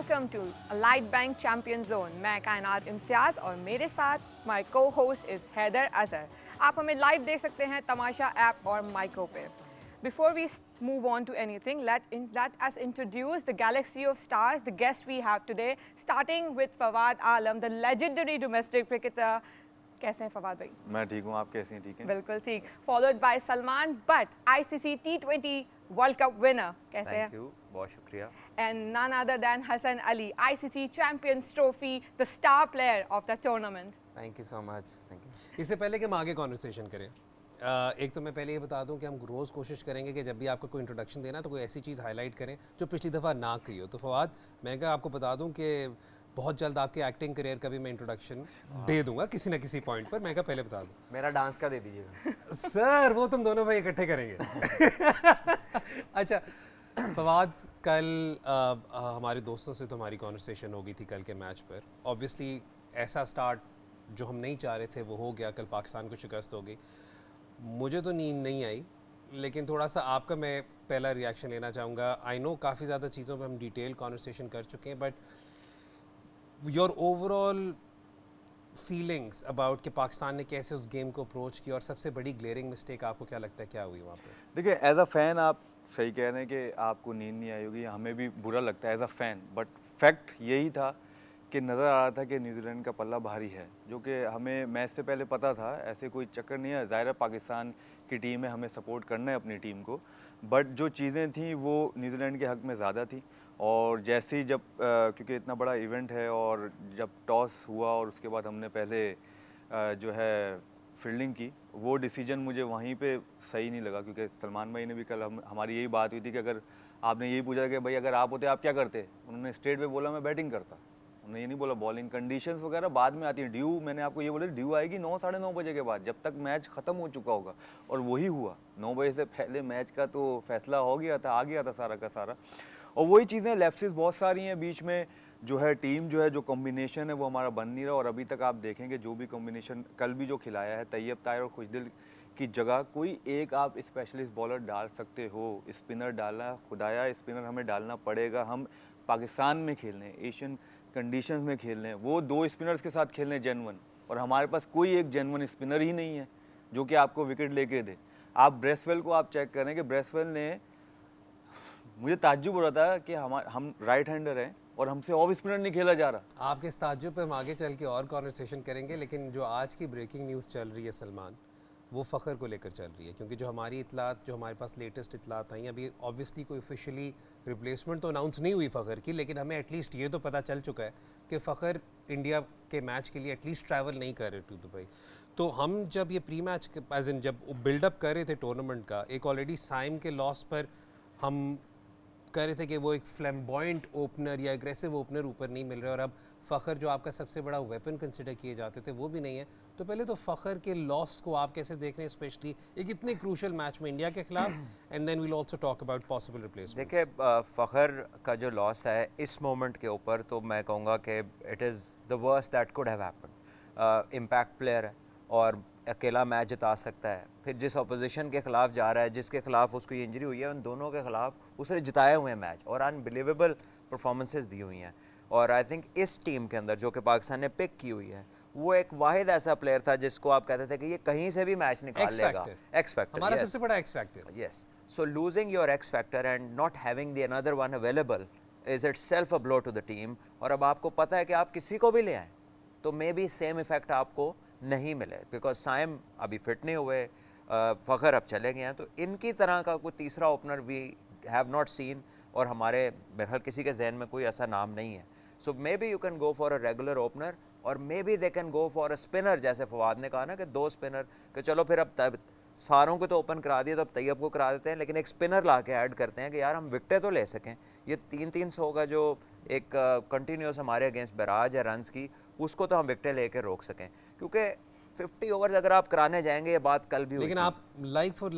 Welcome to light bank champion zone. मैं कायनात इम्तियाज़ और मेरे साथ माय को होस्ट इज़ हैदर अजहर। आप हमें लाइव देख सकते हैं तमाशा ऐप और माइको पे। Before we move on to anything, let us introduce the galaxy of stars, the guests we have today, starting with Fawad Alam, the legendary domestic cricketer. कैसे हैं फवाद भाई? मैं ठीक हूँ, आप कैसे हैं? ठीक हैं? बिल्कुल ठीक। Followed by Salman Butt, ICC T20 World Cup winner. कैसे हैं? थैंक यू, बहुत शुक्रिया। And none other than Hassan Ali, ICC Champions Trophy, the star player of the tournament. Thank you so much, thank you. इससे पहले कि हम आगे conversation करें, एक तो मैं पहले ये बता दूं कि हम रोज़ कोशिश करेंगे कि जब भी आपको कोई इंट्रोडक्शन देना तो कोई ऐसी चीज़ हाईलाइट करें जो पिछली दफ़ा ना की हो। तो फवाद, मैं क्या आपको बता दूं कि बहुत जल्द आपके एक्टिंग करियर का भी मैं इंट्रोडक्शन दे दूंगा किसी ना किसी पॉइंट पर। मैं क्या पहले बता दूं, मेरा डांस का दे दीजिएगा। सर वो तुम दोनों भाई इकट्ठे करेंगे। अच्छा फवाद, कल हमारे दोस्तों से तो हमारी कॉन्वर्सेशन हो गई थी कल के मैच पर। ऑब्वियसली ऐसा स्टार्ट जो हम नहीं चाह रहे थे वो हो गया, कल पाकिस्तान को शिकस्त हो गई। मुझे तो नींद नहीं आई, लेकिन थोड़ा सा आपका मैं पहला रिएक्शन लेना चाहूँगा। आई नो काफ़ी ज़्यादा चीज़ों पे हम डिटेल कॉन्वर्सेशन कर चुके हैं, but your overall feelings about कि पाकिस्तान ने कैसे उस गेम को अप्रोच किया और सबसे बड़ी ग्लेयरिंग मिस्टेक आपको क्या लगता है क्या हुई वहाँ पे? देखिए, एज अ फ़ैन आप सही कह रहे हैं कि आपको नींद नहीं आई होगी, हमें भी बुरा लगता है as a fan, but fact यही था कि नज़र आ रहा था कि न्यूजीलैंड का पल्ला भारी है, जो कि हमें मैच से पहले पता था। ऐसे कोई चक्कर नहीं है, ज़ाहिर है पाकिस्तान की टीम है, हमें सपोर्ट करना है अपनी टीम को, बट जो चीज़ें थी वो न्यूजीलैंड के हक़ में ज़्यादा थी। और जैसे ही जब क्योंकि इतना बड़ा इवेंट है और जब टॉस हुआ और उसके बाद हमने पहले जो है फील्डिंग की, वो डिसीजन मुझे वहीं पे सही नहीं लगा, क्योंकि सलमान भाई ने भी कल हमारी यही बात हुई थी कि अगर आपने यही पूछा कि भाई अगर आप होते आप क्या करते, उन्होंने स्ट्रेट पे बोला मैं बैटिंग करता। उन्होंने ये नहीं बोला बॉलिंग। कंडीशंस वगैरह बाद में आती हैं। ड्यू, मैंने आपको ये बोला, ड्यू आएगी 9 साढ़े 9 बजे के बाद, जब तक मैच ख़त्म हो चुका होगा, और वही हुआ। 9 बजे से पहले मैच का तो फैसला हो गया था, आ गया था सारा का सारा। और वही चीज़ें, लैप्सेस बहुत सारी हैं बीच में, जो है टीम जो है जो कॉम्बिनेशन है वो हमारा बन नहीं रहा। और अभी तक आप देखेंगे जो भी कॉम्बिनेशन कल भी जो खिलाया है, तैयब ताहिर और खुशदिल की जगह कोई एक आप स्पेशलिस्ट बॉलर डाल सकते हो। स्पिनर डालना, खुदाया स्पिनर हमें डालना पड़ेगा। हम पाकिस्तान में खेलने हैं, एशियन कंडीशंस में खेलने हैं, वो 2 स्पिनर्स के साथ खेलने हैं जेन्युइन, और हमारे पास कोई एक जेन्युइन स्पिनर ही नहीं है जो कि आपको विकेट लेके दे। आप ब्रेसवेल को आप चेक करें कि ब्रेसवेल ने, मुझे ताज्जुब हो रहा था कि हम राइट हैंडर हैं और हमसे ऑफ स्पिनर नहीं खेला जा रहा। आपके इस ताज्जुब पे हम आगे चल के और कॉन्वर्सेशन करेंगे, लेकिन जो आज की ब्रेकिंग न्यूज़ चल रही है सलमान, वो फ़खर को लेकर चल रही है। क्योंकि जो हमारी इतलात, जो हमारे पास लेटेस्ट इतलात आई, अभी ऑब्वियसली कोई ऑफिशियली रिप्लेसमेंट तो अनाउंस नहीं हुई फ़खर की, लेकिन हमें एटलीस्ट ये तो पता चल चुका है कि फ़खर इंडिया के मैच के लिए एटलीस्ट ट्रैवल नहीं कर रहे टू दुबई। तो हम जब ये प्री मैच एज इन जब बिल्डअप कर रहे थे टूर्नामेंट का, एक ऑलरेडी साइम के लॉस पर हम कह रहे थे कि वो एक फ्लैम्बॉयंट ओपनर या एग्रेसिव ओपनर ऊपर नहीं मिल रहा, और अब फ़खर जो आपका सबसे बड़ा वेपन कंसिडर किए जाते थे वो भी नहीं है। तो पहले तो फ़खर के लॉस को आप कैसे देख रहे हैं, स्पेशली एक इतने क्रूशल मैच में इंडिया के खिलाफ, and then we'll also talk about possible replacement. देखिए, फ़खर का जो लॉस है इस मोमेंट के ऊपर, तो मैं कहूँगा कि it is the worst that could have happen. Impact player है और अकेला मैच जिता सकता है। फिर जिस अपोजिशन के ख़िलाफ़ जा रहा है, जिसके ख़िलाफ़ उसको ये इंजरी हुई है, उन दोनों के ख़िलाफ़ उसने जिताए हुए मैच और अनबिलीवेबल परफॉर्मेंसेस दी हुई हैं। और आई थिंक इस टीम के अंदर जो कि पाकिस्तान ने पिक की हुई है, वो एक वाहिद ऐसा प्लेयर था जिसको आप कहते थे कि ये कहीं से भी मैच निकाल लेगा। एक्स फैक्टर, हमारा सबसे बड़ा X factor. Yes, so losing your X factor and not having the another one available is itself a blow to the team. और अब आपको पता है कि आप किसी को भी ले आएँ तो मे बी सेम इफेक्ट आपको नहीं मिले, बिकॉज साइम अभी फिट नहीं हुए, फ़खर अब चले गए हैं। तो इनकी तरह का कोई तीसरा opener we have not seen, और हमारे बहरहाल किसी के जहन में कोई ऐसा नाम नहीं है। So maybe you can go for a regular opener, और maybe they can go for a spinner, जैसे फवाद ने कहा ना कि 2 स्पिनर, कि चलो फिर अब सारों को तो ओपन करा दिया, तो अब तैयब को करा देते हैं, लेकिन एक स्पिनर ला के ऐड करते हैं कि यार हम विकटें तो ले सकें। ये 300 का जो एक कंटिन्यूस हमारे अगेंस्ट बैराज है रन्स की, उसको तो हम विकटें लेकर रोक सकें, क्योंकि 50 ओवर्स अगर आप कराने जाएंगे, ये बात कल भी हुई, लेकिन आप लाइक फॉर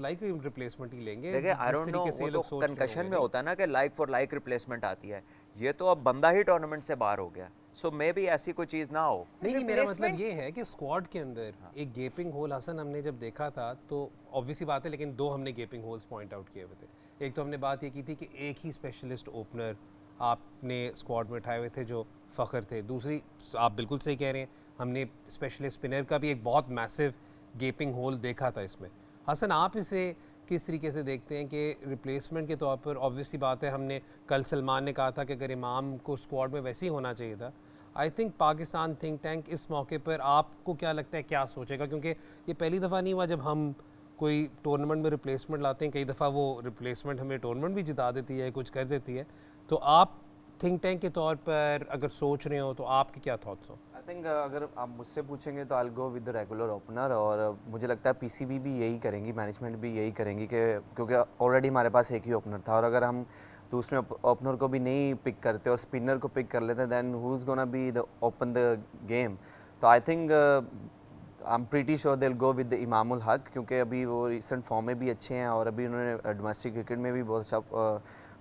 लाइक रिप्लेसमेंट ही लेंगे। देखिए आई डोंट नो, वो तो कंकशन में होता है ना कि लाइक फॉर लाइक रिप्लेसमेंट आती है। ये तो अब बंदा ही टूर्नामेंट से बाहर हो गया, सो मे बी ऐसी कोई चीज़ ना हो। नहीं, मेरा मतलब ये है कि स्क्वाड के अंदर एक गेपिंग होल, हसन, हमने जब देखा था तो ऑब्वियसली बात है, लेकिन 2 हमने गेपिंग होल्स पॉइंट आउट किए हुए थे। एक तो हमने बात ये की थी कि एक ही स्पेशलिस्ट ओपनर आपने स्क्वाड में उठाए हुए थे जो फ़खर थे। दूसरी, आप बिल्कुल सही कह रहे हैं, हमने स्पेशली स्पिनर का भी एक बहुत मैसिव गेपिंग होल देखा था इसमें। हसन, आप इसे किस तरीके से देखते हैं कि रिप्लेसमेंट के तौर पर? ऑब्वियसली बात है, हमने कल सलमान ने कहा था कि अगर इमाम को स्क्वाड में वैसे ही होना चाहिए था। I think Pakistan think tank इस मौके पर आपको क्या लगता है, क्या सोचेगा? क्योंकि ये पहली दफ़ा नहीं हुआ जब हम कोई टूर्नामेंट में रिप्लेसमेंट लाते हैं। कई दफ़ा वो रिप्लेसमेंट हमें टूर्नामेंट भी जिता देती है, कुछ कर देती है। तो आप थिंक टैंक के तौर पर अगर सोच रहे हो तो आपके क्या थॉट्स हो? आई थिंक अगर आप मुझसे पूछेंगे तो I go with the regular opener, और मुझे लगता है पीसीबी भी यही करेंगी, मैनेजमेंट भी यही करेंगी कि क्योंकि ऑलरेडी हमारे पास एक ही ओपनर था, और अगर हम दूसरे ओपनर को भी नहीं पिक करते और स्पिनर को पिक कर लेते then who is gonna be the open the game. तो I think I am pretty sure they will go with the Imamul Haq, क्योंकि अभी वो रिसेंट फॉर्म में भी अच्छे हैं और अभी उन्होंने डोमेस्टिक क्रिकेट में भी बहुत अच्छा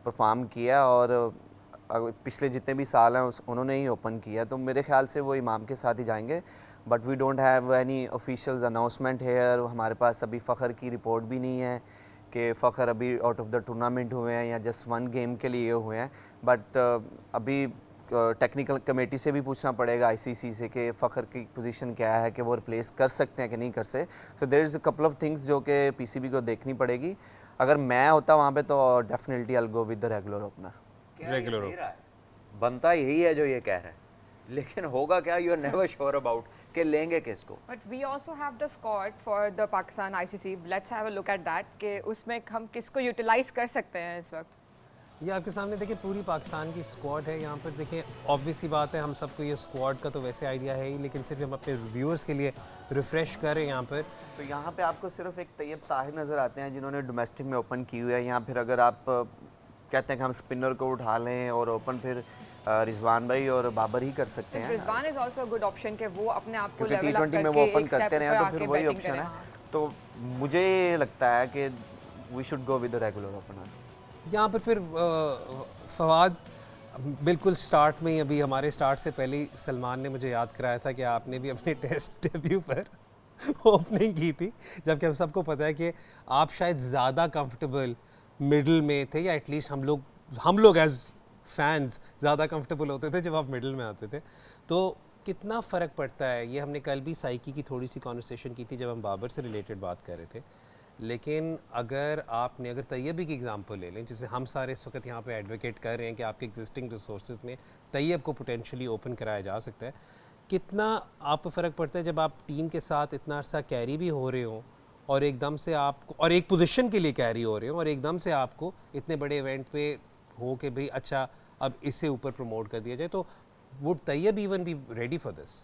परफॉर्म किया, और पिछले जितने भी साल हैं उन्होंने ही ओपन किया, तो मेरे ख्याल से वो इमाम के साथ ही जाएंगे। But we don't have any officials announcement here. हमारे पास अभी फ़खर की रिपोर्ट भी नहीं है कि फ़खर अभी आउट ऑफ द टूर्नामेंट हुए हैं या जस्ट वन गेम के लिए हुए हैं। बट अभी टेक्निकल कमेटी से भी पूछना पड़ेगा, आईसीसी से, कि फ़खर की पोजीशन क्या है, कि वो रिप्लेस कर सकते हैं कि नहीं कर सकते। So there is a couple of things जो कि पीसीबी को देखनी पड़ेगी। अगर मैं होता वहाँ पे तो definitely I will go with the regular opener. Regular बनता यही है जो ये कह रहे हैं, लेकिन होगा क्या, you are never sure about कि लेंगे किसको। But we also have the squad for the Pakistan ICC. Let's have a look at that कि उसमें हम किसको यूटिलाइज कर सकते हैं इस वक्त। ये आपके सामने देखिए पूरी पाकिस्तान की स्क्वाड है यहाँ पर। देखिए ऑब्वियसली बात है, हम सबको ये स्क्वाड का तो वैसे आइडिया है ही, लेकिन सिर्फ हम अपने व्यूअर्स के लिए रिफ़्रेश करें यहाँ पर। तो यहाँ पे आपको सिर्फ एक तैयब ताहिर नज़र आते हैं जिन्होंने डोमेस्टिक में ओपन की हुई है। यहाँ फिर अगर आप कहते हैं कि हम स्पिनर को उठा लें और ओपन फिर रिजवान भाई और बाबर ही कर सकते हैं, Rizwan is also a good option कि वो अपने आप को क्योंकि लेवल अप T20 में करके वो ओपन एक करते step रहे ऊपर हैं तो फिर आके वही batting ऑप्शन करें, है। हाँ। तो मुझे लगता है कि we should go with the regular opener. यहाँ पर फिर फवाद, बिल्कुल स्टार्ट में ही, अभी हमारे स्टार्ट से पहले ही सलमान ने मुझे याद कराया था कि आपने भी अपने टेस्ट डेब्यू पर ओपनिंग की थी, जबकि हम सबको पता है कि आप शायद ज़्यादा कंफर्टेबल मिडिल में थे, या एटलीस्ट हम लोग एज फैंस ज़्यादा कंफर्टेबल होते थे जब आप मिडिल में आते थे। तो कितना फ़र्क पड़ता है, ये हमने कल भी साइकी की थोड़ी सी कॉन्वर्सेशन की थी जब हम बाबर से रिलेटेड बात कर रहे थे। लेकिन अगर तैयबी की एग्जांपल ले लें, जिसे हम सारे इस वक्त यहाँ पे एडवोकेट कर रहे हैं कि आपके एग्जिस्टिंग रिसोर्सेज में तैयब को पोटेंशली ओपन कराया जा सकता है, कितना आप फ़र्क पड़ता है जब आप टीम के साथ इतना अर्सा कैरी भी हो रहे हो और एकदम से आपको, और एक पोजीशन के लिए कैरी हो रहे हो, और एकदम से आपको इतने बड़े इवेंट पे हो के भाई अच्छा अब इससे ऊपर प्रमोट कर दिया जाए, तो would Tayyab even be ready for this?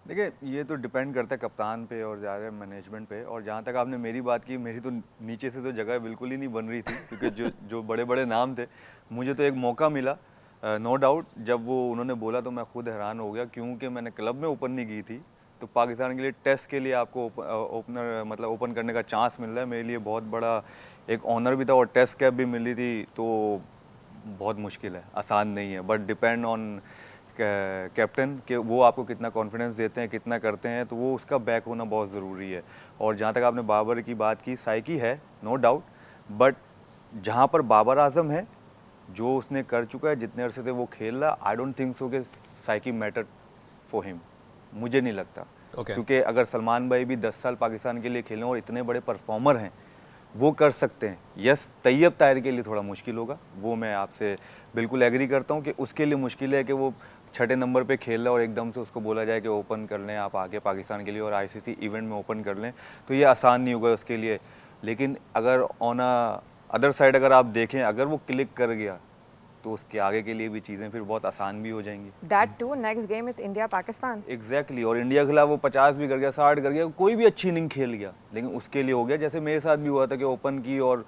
देखिए, ये तो डिपेंड करता है कप्तान पे और ज़्यादा मैनेजमेंट पे। और जहाँ तक आपने मेरी बात की, मेरी तो नीचे से तो जगह बिल्कुल ही नहीं बन रही थी, क्योंकि जो बड़े बड़े नाम थे, मुझे तो एक मौका मिला नो डाउट। जब वो उन्होंने बोला तो मैं खुद हैरान हो गया, क्योंकि मैंने क्लब में ओपन नहीं की थी। तो पाकिस्तान के लिए टेस्ट के लिए आपको ओपनर मतलब ओपन करने का चांस मिल रहा है, मेरे लिए बहुत बड़ा एक ऑनर भी था, और टेस्ट कैप भी मिली थी। तो बहुत मुश्किल है, आसान नहीं है, बट डिपेंड ऑन कैप्टन कि वो आपको कितना कॉन्फिडेंस देते हैं, कितना करते हैं, तो वो उसका बैक होना बहुत ज़रूरी है। और जहाँ तक आपने बाबर की बात की, साइकी है नो डाउट, बट जहाँ पर बाबर आजम है, जो उसने कर चुका है, जितने अरसे से वो खेल रहा, आई डोंट थिंक सो कि साइकी मैटर फॉर हिम, मुझे नहीं लगता। क्योंकि अगर सलमान भाई भी 10 साल पाकिस्तान के लिए खेलें और इतने बड़े परफॉर्मर हैं, वो कर सकते हैं। यस, तैयब ताहिर के लिए थोड़ा मुश्किल होगा, वो मैं आपसे बिल्कुल एग्री करता हूँ कि उसके लिए मुश्किल है कि वो 6ठे नंबर पे खेल रहा है और एकदम से उसको बोला जाए कि ओपन कर लें आप आगे पाकिस्तान के लिए और आईसीसी इवेंट में ओपन कर लें, तो ये आसान नहीं होगा उसके लिए। लेकिन अगर ऑन अदर साइड अगर आप देखें, अगर वो क्लिक कर गया तो उसके आगे के लिए भी चीज़ें फिर बहुत आसान भी हो जाएंगी। That too, next game is India Pakistan. Exactly और इंडिया के खिलाफ वो 50 भी कर गया, 60 कर गया, कोई भी अच्छी इनिंग खेल गया, लेकिन उसके लिए हो गया। जैसे मेरे साथ भी हुआ था कि ओपन की और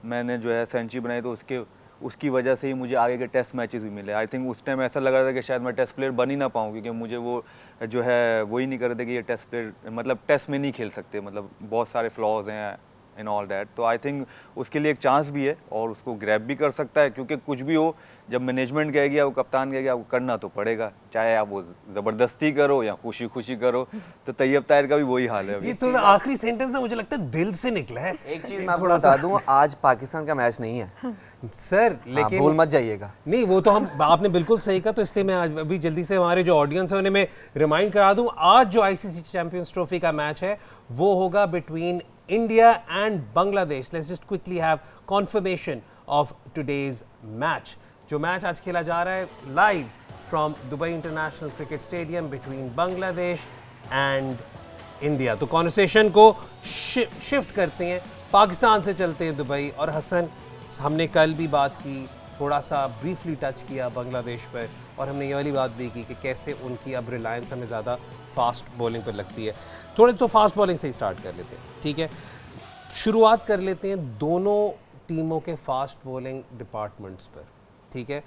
मैंने जो है सेंचुरी बनाई, तो उसकी वजह से ही मुझे आगे के टेस्ट मैचेस भी मिले। आई थिंक उस टाइम ऐसा लग रहा था कि शायद मैं टेस्ट प्लेयर बन ही ना पाऊँ, क्योंकि मुझे वो जो है वही नहीं कर रहे थे कि ये टेस्ट प्लेयर मतलब टेस्ट में नहीं खेल सकते, मतलब बहुत सारे फ्लॉज हैं इन ऑल दैट, तो आई थिंक उसके लिए एक चांस भी है और उसको ग्रैब भी कर सकता है, क्योंकि कुछ भी हो जब मैनेजमेंट कहेगी या वो कप्तान कहेगी आपको करना तो पड़ेगा, चाहे आप वो ज़बरदस्ती करो या खुशी खुशी करो। तो तैयब ताहिर का भी वही हाल है ये अभी। थोड़ा आखिरी सेंटेंस ना मुझे लगता है दिल से निकला है। एक चीज़ मैं आपको बता दूं, आज पाकिस्तान का मैच नहीं है सर, हाँ, लेकिन भूल मत जाइएगा। नहीं, वो तो हम आपने बिल्कुल सही कहा, तो इसलिए मैं आज अभी जल्दी से हमारे जो ऑडियंस है उन्हें मैं रिमाइंड करा दूं, आज जो आईसीसी चैंपियंस ट्रॉफी का मैच है वो होगा between India and Bangladesh. Let's just quickly have conformation of today's match. जो मैच आज खेला जा रहा है live from Dubai international cricket stadium between Bangladesh and India. तो कॉन्वर्सेशन को शिफ्ट करते हैं, पाकिस्तान से चलते हैं दुबई। और हसन, हमने कल भी बात की, थोड़ा सा ब्रीफली टच किया बांग्लादेश पर, और हमने ये वाली बात भी की कि कैसे उनकी अब रिलायंस हमें ज़्यादा फास्ट बॉलिंग पर लगती है। थोड़े तो फास्ट बॉलिंग से ही स्टार्ट कर लेते हैं, ठीक है। शुरुआत कर लेते हैं दोनों टीमों के फास्ट बॉलिंग डिपार्टमेंट्स पर, ठीक है।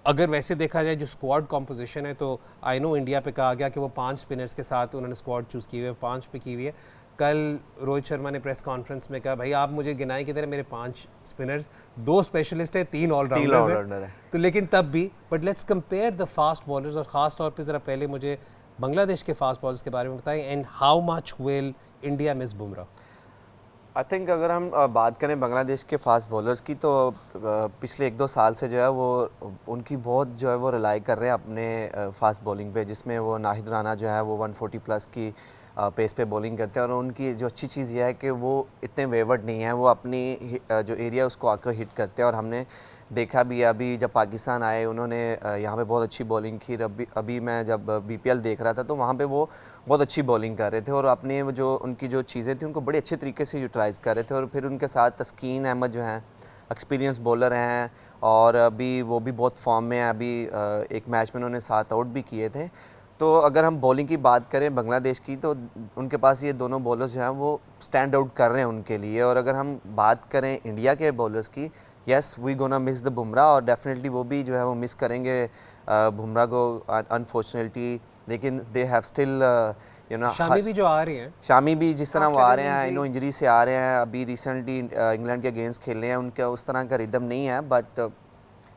अगर वैसे देखा जाए जो स्क्वाड कॉम्पोजिशन है, तो आई नो इंडिया पे कहा गया कि वो 5 स्पिनर्स के साथ उन्होंने स्क्वाड चूज़ की हुई है, 5 पे की हुई है। कल रोहित शर्मा ने प्रेस कॉन्फ्रेंस में कहा भाई आप मुझे गिनाए की तरह मेरे 5 स्पिनर्स, 2 स्पेशलिस्ट है, 3 ऑलराउंडर है। तो लेकिन तब भी, but let's compare the fast bowlers, और ख़ास तौर पे ज़रा पहले मुझे बांग्लादेश के फास्ट बॉलर्स के बारे में बताएं, and how much will India miss Bumrah. I think अगर हम बात करें बांग्लादेश के फास्ट बॉलर्स की, तो पिछले 1-2 साल से जो है वो उनकी बहुत जो है वो रिलाई कर रहे हैं अपने फास्ट बॉलिंग पे, जिसमें वो नाहिद राना जो है वो 140 प्लस की पेस पे बॉलिंग करते हैं। और उनकी जो अच्छी चीज़ ये है कि वो इतने वेवर्ड नहीं है, वो अपनी जो एरिया उसको आकर हिट करते हैं। और हमने देखा भी अभी जब पाकिस्तान आए उन्होंने यहाँ पे बहुत अच्छी बॉलिंग की। अभी मैं जब बीपीएल देख रहा था तो वहाँ पे वो बहुत अच्छी बॉलिंग कर रहे थे, और अपने वो जो उनकी जो चीज़ें थी उनको बड़े अच्छे तरीके से यूटिलाइज़ कर रहे थे। और फिर उनके साथ तस्कीन अहमद जो हैं, एक्सपीरियंस बॉलर हैं, और अभी वो भी बहुत फॉर्म में है। अभी एक मैच में उन्होंने 7 आउट भी किए थे। तो अगर हम बॉलिंग की बात करें बांग्लादेश की, तो उनके पास ये दोनों बॉलर्स जो हैं वो स्टैंड आउट कर रहे हैं उनके लिए। और अगर हम बात करें इंडिया के बॉलर्स की, yes we gonna miss the Bumrah, और डेफिनेटली वो भी जो है वो मिस करेंगे बुमराह को अनफॉर्चुनेटली। लेकिन they have still you know, Shami भी जो आ रहे हैं, शामी भी जिस तरह वो आ रहे हैं, इनो इंजरी से आ रहे हैं, अभी रिसेंटली इंग्लैंड के अगेंस्ट खेले हैं, उनका उस तरह का रिदम नहीं है, बट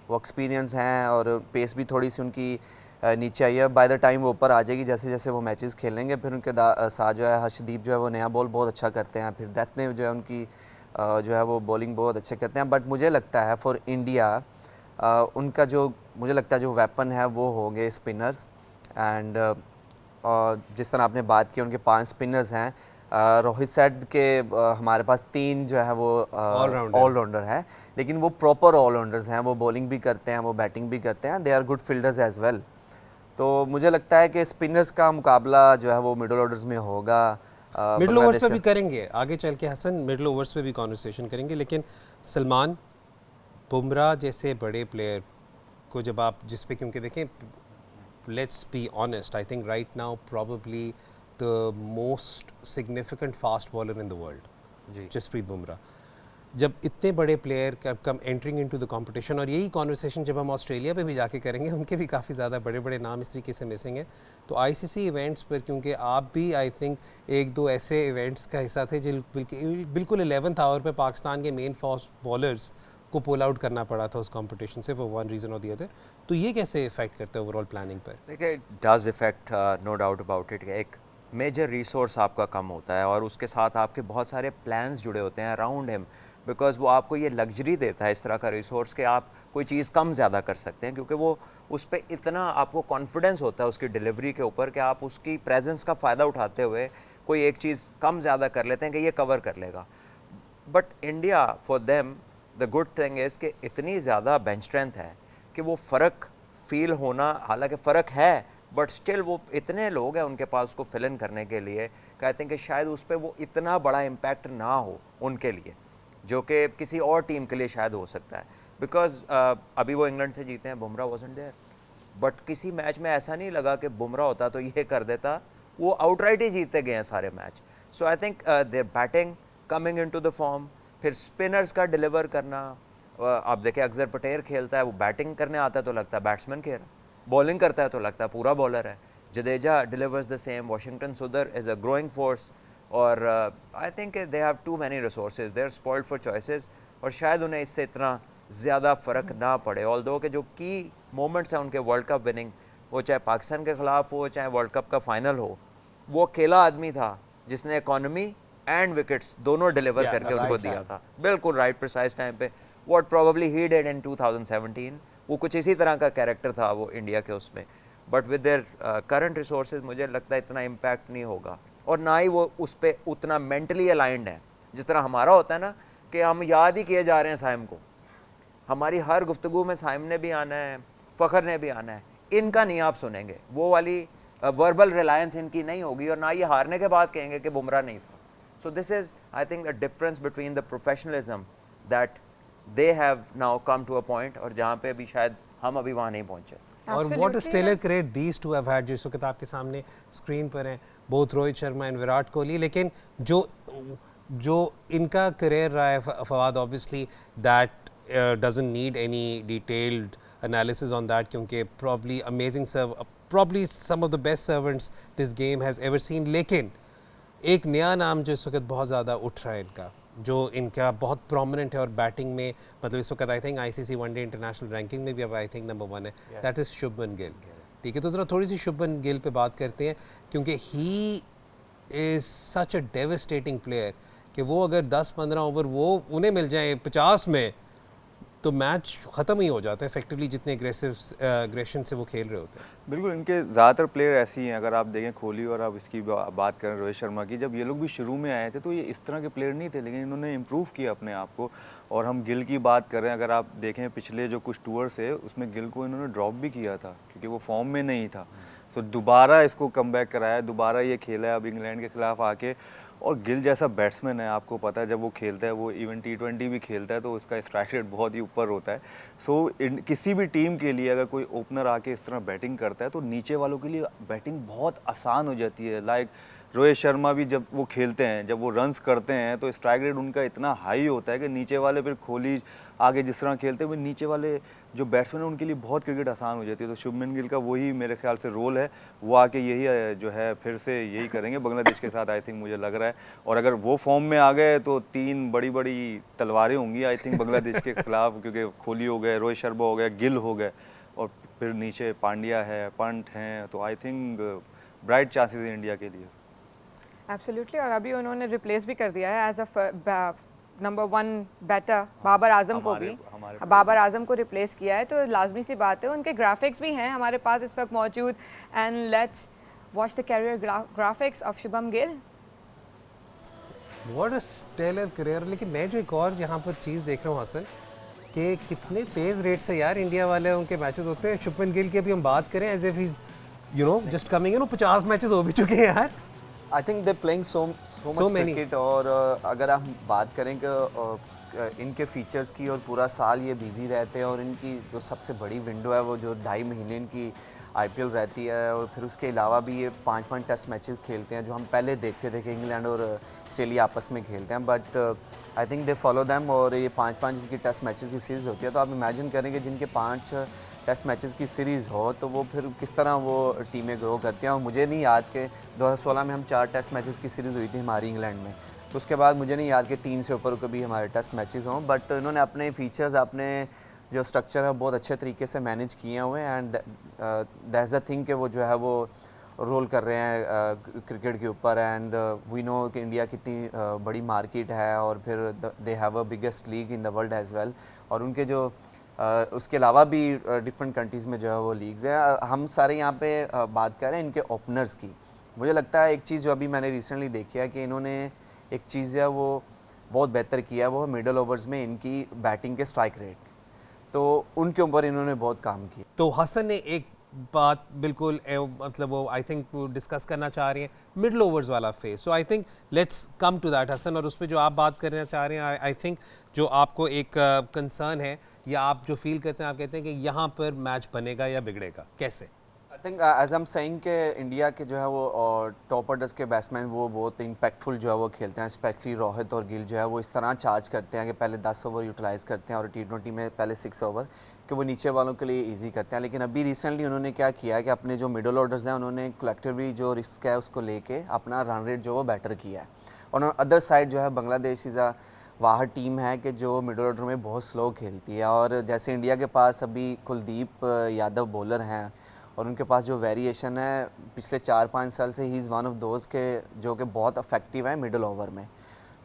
वो एक्सपीरियंस हैं और पेस भी थोड़ी सी उनकी नीचे आई है। बाय द टाइम वो ऊपर आ जाएगी जैसे जैसे वो मैचेस खेलेंगे। फिर उनके साथ जो है हर्षदीप जो है वो नया बॉल बहुत अच्छा करते हैं, फिर दैट ने जो है उनकी जो है वो बॉलिंग बहुत अच्छे करते हैं। बट मुझे लगता है फॉर इंडिया उनका जो मुझे लगता है जो वेपन है वो होंगे स्पिनर्स। एंड जिस तरह आपने बात की उनके 5 स्पिनर्स हैं, रोहित सेट के हमारे पास 3 जो है वो ऑलराउंडर है, लेकिन वो प्रॉपर ऑलराउंडर्स हैं, वो बॉलिंग भी करते हैं, वो बैटिंग भी करते हैं, they are good fielders as well. तो मुझे लगता है कि स्पिनर्स का मुकाबला जो है वो मिडल ऑर्डर्स में होगा। मिडल ओवर्स पे भी करेंगे आगे चल के हसन, मिडल ओवर्स पे भी कॉन्वर्सेशन करेंगे। लेकिन सलमान, बुमराह जैसे बड़े प्लेयर को जब आप जिस पे, क्योंकि देखें let's be honest, I think right now probably the most significant fast bowler in the world Jasprit Bumrah, जब इतने बड़े player come entering into the competition, और यही कॉन्वर्सेशन जब हम ऑस्ट्रेलिया पे भी जाके करेंगे, उनके भी काफ़ी ज़्यादा बड़े बड़े नाम इस तरीके से मिसिंग हैं। तो आईसीसी इवेंट्स पर, क्योंकि आप भी आई थिंक 1-2 ऐसे इवेंट्स का हिस्सा थे जिन बिल्कुल 11th आवर पे पाकिस्तान के मेन फास्ट बॉलर्स को पुल आउट करना पड़ा था उस कंपटीशन से फॉर वन रीज़न और दी अदर। तो ये कैसे इफेक्ट करते हैं ओवरऑल प्लानिंग पर? देखिए, does effect, no doubt about it. एक मेजर रिसोर्स आपका कम होता है और उसके साथ आपके बहुत सारे प्लान्स जुड़े होते हैं अराउंड हिम, बिकॉज वो आपको ये लग्जरी देता है इस तरह का रिसोर्स कि आप कोई चीज़ कम ज़्यादा कर सकते हैं, क्योंकि वो उस पर इतना आपको कॉन्फिडेंस होता है उसकी डिलीवरी के ऊपर कि आप उसकी प्रेजेंस का फ़ायदा उठाते हुए कोई एक चीज़ कम ज़्यादा कर लेते हैं कि ये कवर कर लेगा। But India, for them the good thing is कि इतनी ज़्यादा बेंच स्ट्रेंथ है कि वो फ़र्क फील होना, हालांकि फ़र्क है बट स्टिल वो इतने लोग हैं उनके पास उसको फिल इन करने के लिए, कहते हैं कि शायद उस पर वो इतना बड़ा इम्पैक्ट ना हो उनके लिए जो कि किसी और टीम के लिए शायद हो सकता है। बिकॉज अभी वो इंग्लैंड से जीते हैं, बुमराह वाज़न्ट देयर, बट किसी मैच में ऐसा नहीं लगा कि बुमराह होता तो ये कर देता, वो आउटराइट ही जीतते गए हैं सारे match. So I think there batting coming into the form, फिर स्पिनर्स का डिलीवर करना। आप देखें अक्सर पटेल खेलता है, वो बैटिंग करने आता है तो लगता है बैट्समैन खेल रहा, बॉलिंग करता है तो लगता है पूरा बॉलर है। Jadeja delivers the same, Washington Sundar is a growing force, और I think they have too many resources, they are spoiled for choices, और शायद उन्हें इससे इतना ज़्यादा फ़र्क ना पड़े। ऑल्दो के जो की मोमेंट्स हैं उनके वर्ल्ड कप विनिंग, वो चाहे पाकिस्तान के ख़िलाफ़ हो चाहे वर्ल्ड कप का फाइनल हो, वो अकेला आदमी था जिसने इकॉनमी एंड विकेट्स दोनों डिलीवर करके उसको दिया था, बिल्कुल राइट प्रिसाइज टाइम पे। What probably he did in 2017, वो कुछ इसी तरह का कैरेक्टर था वो इंडिया के उसमें, but with their current resources मुझे लगता है इतना इम्पैक्ट नहीं होगा, और ना ही वो उस पर उतना मेंटली अलाइंड है जिस तरह हमारा होता है ना, कि हम याद ही किए जा रहे हैं साइम को, हमारी हर गुफ्तगू में साइम ने भी आना है, फ़खर ने भी आना है, इनका नहीं आप सुनेंगे, वो वाली वर्बल रिलायंस इनकी नहीं होगी, और ना ये हारने के बाद कहेंगे कि बुमराह नहीं था। So this is I think the difference between the professionalism that they have now come to a point, और जहाँ पे अभी शायद हम अभी वहाँ नहीं पहुँचे। और what a stellar career these two have had, जो इस वक्त आपके सामने स्क्रीन पर हैं, बोथ रोहित शर्मा एंड विराट कोहली, लेकिन जो इनका करियर रहा है Fawad, obviously that doesn't need any detailed analysis on that, क्योंकि probably amazing probably some of the best servants this game has ever seen, लेकिन एक नया नाम जो इस वक्त बहुत ज़्यादा उठ रहा है इनका, जो इनका बहुत प्रोमिनेंट है और बैटिंग में, मतलब इस वक्त I think ICC one day international ranking में भी अब आई थिंक नंबर 1 है, दैट इज़ शुभमन गिल। ठीक है, तो ज़रा थोड़ी सी शुभमन गिल पे बात करते हैं, क्योंकि he is such a devastating player कि वो अगर 10-15 ओवर वो उन्हें मिल जाए 50 में, तो मैच ख़त्म ही हो जाता है इफेक्टिवली, जितने एग्रेशन से वो खेल रहे होते हैं। बिल्कुल, इनके ज़्यादातर प्लेयर ऐसे ही हैं। अगर आप देखें कोहली और आप इसकी बात करें रोहित शर्मा की, जब ये लोग भी शुरू में आए थे तो ये इस तरह के प्लेयर नहीं थे, लेकिन इन्होंने इम्प्रूव किया अपने आप को। और हम गिल की बात करें, अगर आप देखें पिछले जो कुछ टूर्स है उसमें गिल को इन्होंने ड्रॉप भी किया था क्योंकि वो फॉर्म में नहीं था। तो दोबारा इसको कमबैक कराया, दोबारा ये खेला है अब इंग्लैंड के खिलाफ आके। और गिल जैसा बैट्समैन है, आपको पता है जब वो खेलता है, वो इवन T20 भी खेलता है तो उसका स्ट्राइक रेट बहुत ही ऊपर होता है। सो किसी भी टीम के लिए अगर कोई ओपनर आके इस तरह बैटिंग करता है तो नीचे वालों के लिए बैटिंग बहुत आसान हो जाती है। लाइक रोहित शर्मा भी जब वो खेलते हैं, जब वो रन्स करते हैं तो स्ट्राइक रेट उनका इतना हाई होता है कि नीचे वाले, फिर कोहली आगे जिस तरह खेलते हैं, नीचे वाले जो बैट्समैन हैं उनके लिए बहुत क्रिकेट आसान हो जाती है। तो शुभमन गिल का वही मेरे ख्याल से रोल है, वो आके यही जो है फिर से यही करेंगे बांग्लादेश के साथ, आई थिंक मुझे लग रहा है। और अगर वो फॉर्म में आ गए तो 3 बड़ी बड़ी तलवारें होंगी आई थिंक बांग्लादेश के खिलाफ, क्योंकि कोहली हो गए, रोहित शर्मा हो गया, गिल हो गए, और फिर नीचे पांड्या है, पंत हैं, तो आई थिंक ब्राइट चांसेस है इंडिया के लिए। एब्सोल्युटली, और अभी उन्होंने रिप्लेस भी कर दिया है as a number 1 batter Babar Azam को भी, बाबर आजम को रिप्लेस किया है, तो लाजमी सी बात है। उनके ग्राफिक्स भी हैं हमारे पास इस वक्त मौजूद, and let's watch the career graphics of Shubman Gill. What a stellar career. लेकिन मैं जो एक और यहाँ पर चीज़ देख रहा हूँ हसन, कि कितने तेज़ रेट से यार इंडिया वाले उनके मैचेस होते हैं। शुभमन गिल की अभी हम बात करें as if is just coming in, 50 matches हो भी चुके हैं यार। I think they playing so much cricket. और अगर हम बात करें कि इनके फीचर्स की, और पूरा साल ये बिजी रहते हैं, और इनकी जो सबसे बड़ी विंडो है वो जो 2.5 महीने इनकी IPL रहती है, और फिर उसके अलावा भी ये 5 टेस्ट मैचेस खेलते हैं, जो हम पहले देखते थे कि इंग्लैंड और ऑस्ट्रेलिया आपस में खेलते हैं, but I think they follow them. और ये 5 इनकी टेस्ट मैचेस की सीरीज़ होती है, तो आप इमेजिन करें कि जिनके 5 टेस्ट मैचेस की सीरीज़ हो तो वो फिर किस तरह वो टीमें ग्रो करती हैं। और मुझे नहीं याद कि 2016 में हम 4 टेस्ट मैचेस की सीरीज़ हुई थी हमारी इंग्लैंड में, तो उसके बाद मुझे नहीं याद कि 3 से ऊपर कभी हमारे टेस्ट मैचेस हों। बट इन्होंने अपने फीचर्स, अपने जो स्ट्रक्चर है बहुत अच्छे तरीके से मैनेज किए हुए हैं, एंड दैट्स द थिंग कि वो जो है वो रोल कर रहे हैं क्रिकेट के ऊपर। एंड वी नो कि इंडिया कितनी बड़ी मार्केट है, और फिर they have a biggest league in the world as well. और उनके जो उसके अलावा भी डिफरेंट कंट्रीज़ में जो है वो लीग्स हैं। हम सारे यहाँ पे बात कर रहे हैं इनके ओपनर्स की। मुझे लगता है एक चीज़ जो अभी मैंने रिसेंटली देखी है कि इन्होंने एक चीज़ है वो बहुत बेहतर किया है, वो मिडल ओवर्स में इनकी बैटिंग के स्ट्राइक रेट, तो उनके ऊपर इन्होंने बहुत काम किया। तो हसन ने एक बात बिल्कुल मतलब वो आई थिंक डिस्कस करना चाह रहे हैं मिडल ओवर्स वाला phase, so I think let's come to that Hasan. और उस पर जो आप बात करना चाह रहे हैं, आई थिंक जो आपको एक कंसर्न है, या आप जो फील करते हैं, आप कहते हैं कि यहाँ पर मैच बनेगा या बिगड़ेगा, कैसे? I think as I am saying कि इंडिया के जो है वो टॉप ऑर्डर्स के बैट्समैन वो बहुत इम्पैक्टफुल जो है वो खेलते हैं, स्पेशली रोहित और गिल जो है वो इस तरह चार्ज करते हैं कि पहले 10 ओवर यूटिलाइज़ करते हैं और T20 में पहले 6 ओवर कि वो नीचे वालों के लिए इजी करते हैं। लेकिन अभी रिसेंटली उन्होंने क्या किया है कि अपने जो मिडल ऑर्डर्स हैं उन्होंने कलेक्टिवली जो रिस्क है उसको लेके अपना रन रेट जो वो बेटर किया है। और अदर साइड जो है बांग्लादेश इज़ अ वाह टीम है कि जो मिडल ऑर्डर में बहुत स्लो खेलती है। और जैसे इंडिया के पास अभी कुलदीप यादव बॉलर हैं और उनके पास जो वेरिएशन है पिछले 4-5 साल से ही इज़ वन ऑफ दोज के जो कि बहुत अफेक्टिव है मिडल ओवर में।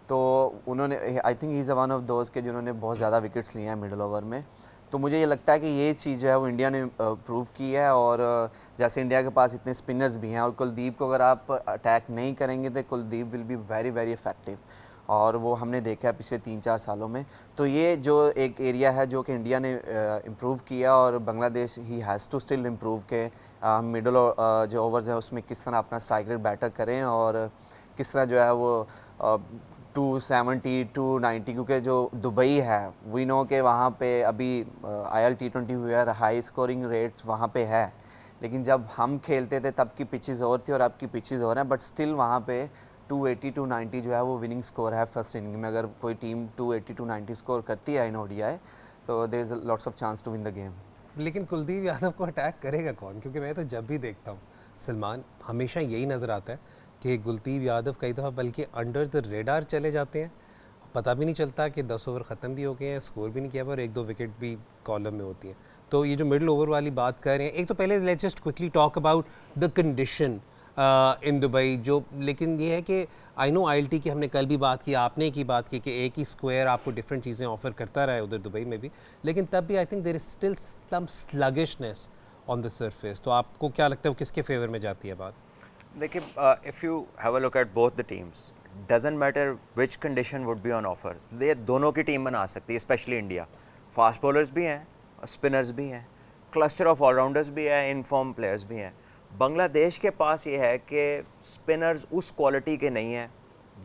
तो उन्होंने I think he is one of those के जिन्होंने बहुत ज़्यादा विकेट्स लिए हैं मिडल ओवर में। तो मुझे ये लगता है कि ये चीज़ जो है वो इंडिया ने प्रूव की है। और जैसे इंडिया के पास इतने स्पिनर्स भी हैं और कुलदीप को अगर आप अटैक नहीं करेंगे तो Kuldeep will be very very effective, और वो हमने देखा है पिछले 3-4 सालों में। तो ये जो एक एरिया है जो कि इंडिया ने इम्प्रूव किया और बांग्लादेश ही हैज़ टू स्टिल इम्प्रूव के मिडल जो ओवर्स है उसमें किस तरह अपना स्ट्राइक रेट बेटर करें और किस तरह जो है वो 270 290, क्योंकि जो दुबई है वी नो के वहाँ पे अभी IL T20 हुआ है, हाई स्कोरिंग रेट वहाँ पे है। लेकिन जब हम खेलते थे तब की पिचेस और थी और अब की पिचेस और हैं, बट स्टिल वहाँ पे 280 290 जो है वो विनिंग स्कोर है फर्स्ट इनिंग में। अगर कोई टीम 280 290 स्कोर करती है इन ODI तो there is lots of chance to win the game. लेकिन कुलदीप यादव को अटैक करेगा कौन? क्योंकि मैं तो जब भी देखता हूँ सलमान, हमेशा यही नज़र आता है कि कुलदीप यादव कई दफ़ा बल्कि अंडर द रेडार चले जाते हैं, पता भी नहीं चलता कि 10 ओवर ख़त्म भी हो गए हैं, स्कोर भी नहीं किया हुआ और 1-2 विकेट भी कॉलम में होती हैं। तो ये जो मिडल ओवर वाली बात कर रहे हैं, एक तो पहले let's just quickly talk about the condition in Dubai. जो लेकिन ये है कि आई नो ILT की हमने कल भी बात की, आपने की बात की कि एक ही स्क्वायर आपको डिफरेंट चीज़ें ऑफर करता रहा है उधर दुबई में भी, लेकिन तब भी I think there is still some sluggishness on the surface. तो आपको क्या लगता है किसके फेवर में जाती है बात? देखिए, if you have a look at both the teams, doesn't matter which condition would be on offer, ये दोनों की टीम बना सकती है। स्पेशली इंडिया, फास्ट बॉलर्स भी हैं, स्पिनर्स भी हैं, क्लस्टर ऑफ ऑलराउंडर्स भी है, इन फॉर्म प्लेयर्स भी हैं। बांग्लादेश के पास ये है कि स्पिनर्स उस क्वालिटी के नहीं हैं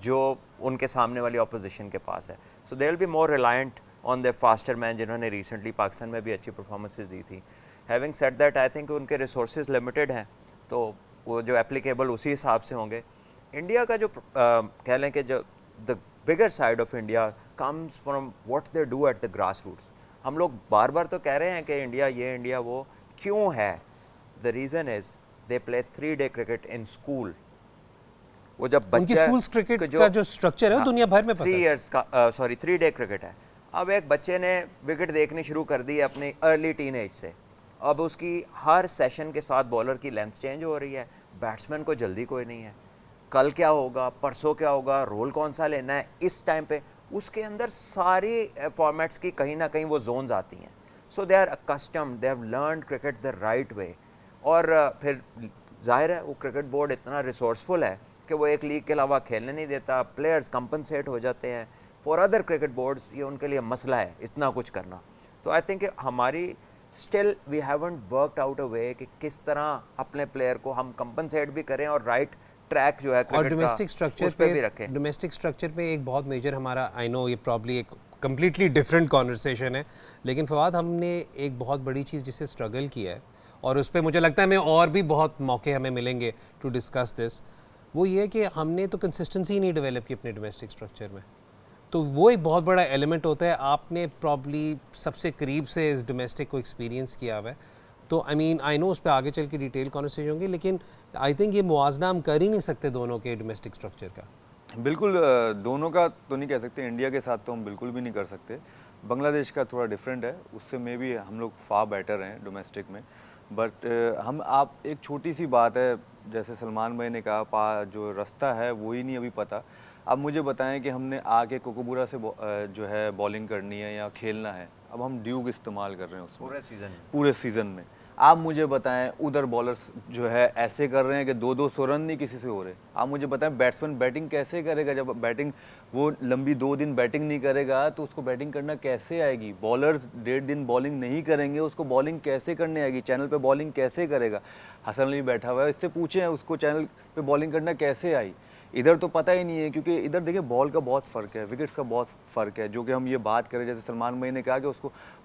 जो उनके सामने वाली ऑपोजिशन के पास है। So they will be more reliant on the faster man, जिन्होंने रिसेंटली पाकिस्तान में भी अच्छी परफॉर्मेंसेस दी थी। Having said that, I think उनके रिसोर्सेज लिमिटेड हैं, तो वो जो एप्लीकेबल उसी हिसाब से होंगे। इंडिया का जो कह लें कि जो the bigger side of India comes from what they do at the grass roots. हम लोग बार बार तो कह रहे हैं कि इंडिया ये इंडिया वो, क्यों है? The reason is they play 3-day cricket in school. वो जब उनकी बच्चा स्कूल्स क्रिकेट का जो स्ट्रक्चर है वो दुनिया भर में पता 3 है। इयर्स का 3-day क्रिकेट है। अब एक बच्चे ने विकेट देखनी शुरू कर दी है अपनी अर्ली टीनेज से, अब उसकी हर सेशन के साथ बॉलर की लेंथ चेंज हो रही है, बैट्समैन को जल्दी कोई नहीं है, कल क्या होगा, परसों क्या होगा, रोल कौन सा लेना है इस टाइम पे, उसके अंदर सारी फॉर्मेट्स की कहीं ना कहीं वो जोन्स आती हैं। So they are accustomed, they have learned cricket the right way. और फिर जाहिर है वो क्रिकेट बोर्ड इतना रिसोर्सफुल है कि वो एक लीग के अलावा खेलने नहीं देता, प्लेयर्स कंपनसेट हो जाते हैं। फॉर अदर क्रिकेट बोर्ड्स ये उनके लिए मसला है इतना कुछ करना। तो आई थिंक हमारी still we haven't worked out a way कि किस तरह अपने प्लेयर को हम कंपनसेट भी करें और राइट ट्रैक जो है और डोमेस्टिक स्ट्रक्चर उस पे भी रखें। डोमेस्टिक स्ट्रक्चर पे एक बहुत मेजर हमारा, आई नो ये प्रॉब्ली एक कम्प्लीटली डिफरेंट कॉन्वर्सेशन है, लेकिन फवाद हमने एक बहुत बड़ी चीज़ जिससे स्ट्रगल किया है और उस पर मुझे लगता है हमें और भी बहुत मौके हमें मिलेंगे टू डिस्कस दिस, वो ये कि हमने तो कंसिस्टेंसी नहीं डेवलप की अपने डोमेस्टिक स्ट्रक्चर में। तो वो एक बहुत बड़ा एलिमेंट होता है। आपने प्रॉब्ली सबसे करीब से इस डोमेस्टिक को एक्सपीरियंस किया हुआ है, तो आई मीन आई नो उस पर आगे चल के डिटेल कॉन्वर्सेशन होंगी, लेकिन आई थिंक ये मुआवजा हम कर ही नहीं सकते दोनों के डोमेस्टिक स्ट्रक्चर का। बिल्कुल दोनों का तो नहीं कह सकते, इंडिया के साथ तो हम बिल्कुल भी नहीं कर सकते। बांग्लादेश का थोड़ा डिफरेंट है, उससे मे भी हम लोग फार बेटर हैं डोमेस्टिक में। बट हम आप एक छोटी सी बात है, जैसे सलमान भाई ने कहा जो रास्ता है वही नहीं अभी पता। अब मुझे बताएं कि हमने आके कोकोबुरा से जो है बॉलिंग करनी है या खेलना है, अब हम ड्यूक इस्तेमाल कर रहे हैं उसमें पूरे सीज़न में। आप मुझे बताएं उधर बॉलर्स जो है ऐसे कर रहे हैं कि 200 रन नहीं किसी से हो रहे। आप मुझे बताएं बैट्समैन बैटिंग कैसे करेगा जब बैटिंग वो लंबी 2 दिन बैटिंग नहीं करेगा तो उसको बैटिंग करना कैसे आएगी? बॉलर्स 1.5 दिन बॉलिंग नहीं करेंगे, उसको बॉलिंग कैसे करने आएगी? चैनल पे बॉलिंग कैसे करेगा? हसन अली बैठा हुआ है, इससे पूछे हैं उसको चैनल पे बॉलिंग करना कैसे आई? इधर तो पता ही नहीं है, क्योंकि इधर देखिए बॉल का बहुत फ़र्क है, विकेट्स का बहुत फ़र्क है। जो कि हम ये बात करें, जैसे सलमान भाई ने कहा कि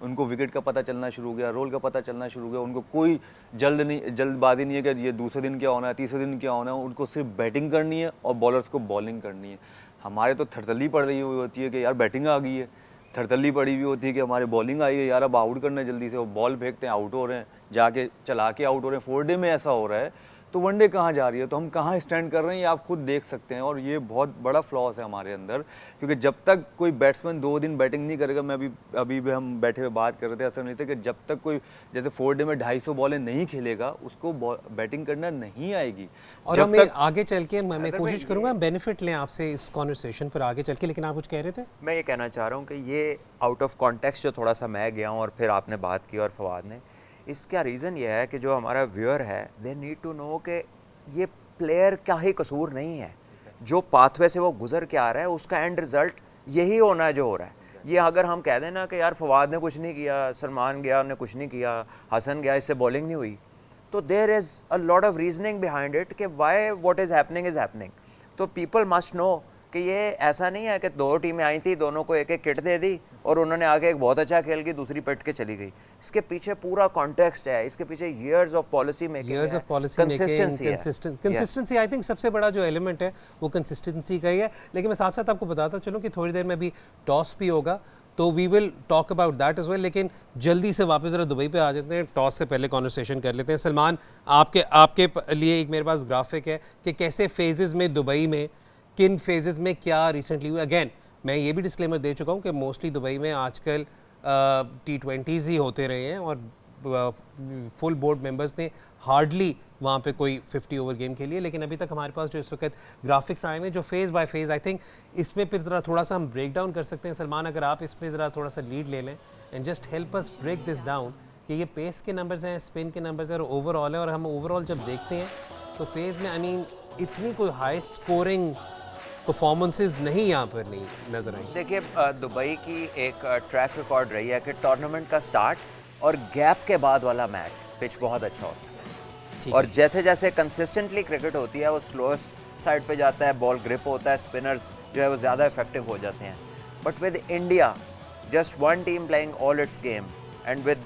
उनको विकेट का पता चलना शुरू हो गया, रोल का पता चलना शुरू हो गया, उनको कोई जल्दबाजी नहीं है कि ये दूसरे दिन क्या होना है, तीसरे दिन क्या होना है। उनको सिर्फ बैटिंग करनी है और बॉलर्स को बॉलिंग करनी है। हमारे तो थरथली पड़ रही हुई होती है कि यार बैटिंग आ गई है, थरथली पड़ी हुई होती है कि हमारे बॉलिंग आई है, यार अब आउट करना है जल्दी से। वो बॉल फेंकते हैं, आउट हो रहे हैं, जाके चला के आउट हो रहे हैं। 4 डे में ऐसा हो रहा है, तो वनडे कहाँ जा रही है, तो हम कहाँ स्टैंड कर रहे हैं ये आप खुद देख सकते हैं। और ये बहुत बड़ा फ्लॉस है हमारे अंदर, क्योंकि जब तक कोई बैट्समैन 2 दिन बैटिंग नहीं करेगा, मैं अभी भी हम बैठे हुए बात कर रहे थे, ऐसा नहीं था कि जब तक कोई जैसे 4 डे में 250 बॉलें नहीं खेलेगा, उसको बैटिंग करना नहीं आएगी। और जब हमें तक आगे चल के मैं कोशिश करूंगा बेनिफिट लें आपसे इस कॉन्वर्सेशन पर आगे चल के, लेकिन आप कुछ कह रहे थे? मैं ये कहना चाह रहा हूँ कि ये आउट ऑफ कॉन्टेक्स्ट जो थोड़ा सा मैं गया हूँ और फिर आपने बात की और फवाद ने, इसका रीज़न ये है कि जो हमारा व्यूअर है, दे नीड टू नो कि ये प्लेयर का ही कसूर नहीं है। जो पाथवे से वो गुजर के आ रहा है, उसका एंड रिज़ल्ट यही होना है जो हो रहा है। ये अगर हम कह दें ना कि यार फवाद ने कुछ नहीं किया, सलमान गया ने कुछ नहीं किया, हसन गया इससे बॉलिंग नहीं हुई, तो there is a lot of reasoning behind it कि वाई व्हाट इज़ हैपनिंग। तो पीपल मस्ट नो कि ये ऐसा नहीं है कि 2 टीमें आई थी, दोनों को एक एक किट दे दी और उन्होंने आगे एक बहुत अच्छा खेल की दूसरी पिट के चली गई। इसके पीछे पूरा कॉन्टेक्स्ट है, इसके पीछे years of policy making, consistency. I think सबसे बड़ा जो एलिमेंट है वो कंसिस्टेंसी का ही है। लेकिन मैं साथ साथ आपको बताता चलूँ कि थोड़ी देर में अभी टॉस भी होगा, तो we will talk about that as well. लेकिन जल्दी से वापस ज़रा दुबई पे आ जाते हैं, टॉस से पहले कॉन्वर्सेशन कर लेते हैं। सलमान, आपके लिए एक मेरे पास ग्राफिक है कि कैसे फेजेस में दुबई में किन फेजेस में क्या रिसेंटली हुआ। अगेन मैं ये भी डिस्क्लेमर दे चुका हूँ कि मोस्टली दुबई में आजकल T20s ही होते रहे हैं और फुल बोर्ड मेंबर्स ने हार्डली वहाँ पे कोई 50 ओवर गेम खेली है। लेकिन अभी तक हमारे पास जो इस वक्त ग्राफिक्स आए हैं जो phase by phase, I think इसमें फिर थोड़ा सा हम ब्रेक डाउन कर सकते हैं। सलमान, अगर आप इस पर ज़रा थोड़ा सा लीड ले लें and just help us break this down कि ये पेस के नंबर्स हैं, स्पिन के नंबर्स हैं और ओवरऑल है। और हम ओवरऑल जब देखते हैं तो फेज़ में आई मीन इतनी कोई हाई स्कोरिंग परफॉर्मेंसेस नहीं यहाँ पर नहीं नजर आई। देखिए दुबई की एक ट्रैक रिकॉर्ड रही है कि टूर्नामेंट का स्टार्ट और गैप के बाद वाला मैच पिच बहुत अच्छा होता है, और जैसे जैसे कंसिस्टेंटली क्रिकेट होती है वो स्लोएस्ट साइड पे जाता है, बॉल ग्रिप होता है, स्पिनर्स जो है वो ज़्यादा इफेक्टिव हो जाते हैं। But with India just one team playing all its game and with